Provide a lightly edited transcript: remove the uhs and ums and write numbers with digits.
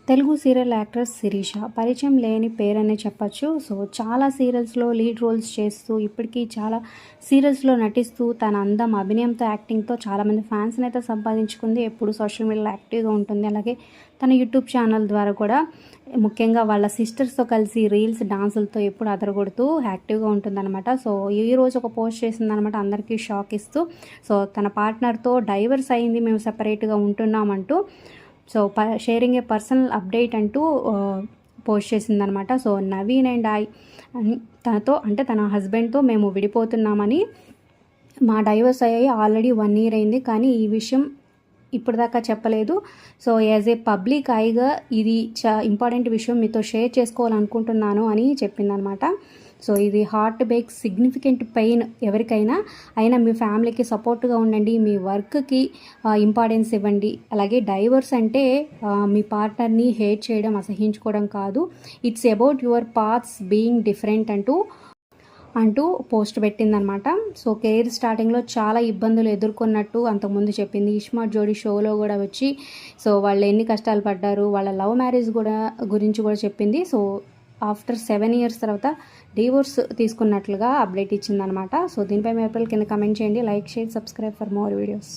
Telugu serial actress Sirisha పరిచయం లేని పేరనే చెప్పచ్చు. సో చాలా సీరియల్స్లో లీడ్ రోల్స్ చేస్తూ ఇప్పటికీ చాలా సీరియల్స్లో నటిస్తూ తన అందం, అభినయంతో, యాక్టింగ్తో చాలామంది ఫ్యాన్స్ని అయితే సంపాదించుకుంది. ఎప్పుడు సోషల్ మీడియాలో యాక్టివ్గా ఉంటుంది. అలాగే తన యూట్యూబ్ ఛానల్ ద్వారా కూడా ముఖ్యంగా వాళ్ళ సిస్టర్స్తో కలిసి రీల్స్, డాన్సులతో ఎప్పుడు అదరగొడుతూ యాక్టివ్గా ఉంటుందన్నమాట. సో ఈరోజు ఒక పోస్ట్ చేసిందనమాట, అందరికీ షాక్ ఇస్తూ. సో తన పార్ట్నర్తో డైవర్స్ అయింది, మేము సెపరేట్గా ఉంటున్నామంటూ సో షేరింగ్ ఏ పర్సనల్ అప్డేట్ అంటూ పోస్ట్ చేసిందనమాట. సో నవీన్ అండ్ తనతో అంటే తన హస్బెండ్తో మేము విడిపోతున్నామని, మా డైవర్స్ అయ్యాయి ఆల్రెడీ 1 year అయింది, కానీ ఈ విషయం ఇప్పటిదాకా చెప్పలేదు. సో యాజ్ ఏ పబ్లిక్ ఐగా ఇది ఇంపార్టెంట్ విషయం మీతో షేర్ చేసుకోవాలనుకుంటున్నాను అని చెప్పిందనమాట. సో ఇది హార్ట్ బ్రేక్, సిగ్నిఫికెంట్ పెయిన్ ఎవరికైనా. అయినా మీ ఫ్యామిలీకి సపోర్ట్గా ఉండండి, మీ వర్క్కి ఇంపార్టెన్స్ ఇవ్వండి. అలాగే డైవర్స్ అంటే మీ పార్ట్నర్ని హేట్ చేయడం, అసహించుకోవడం కాదు. It's about your paths being different అంటూ పోస్ట్ పెట్టిందనమాట. సో కెరీర్ స్టార్టింగ్లో చాలా ఇబ్బందులు ఎదుర్కొన్నట్టు అంతకుముందు చెప్పింది. ఇస్మార్ట్ జోడీ షోలో కూడా వచ్చి సో వాళ్ళు ఎన్ని కష్టాలు పడ్డారు, వాళ్ళ లవ్ మ్యారేజ్ గురించి కూడా చెప్పింది. సో ఆఫ్టర్ 7 years తర్వాత డివోర్స్ తీసుకున్నట్లుగా అప్డేట్ ఇచ్చిందనమాట. సో దీనిపై మీ అభిప్రాయాలు కింద కమెంట్ చేయండి. Like, share, subscribe for more videos.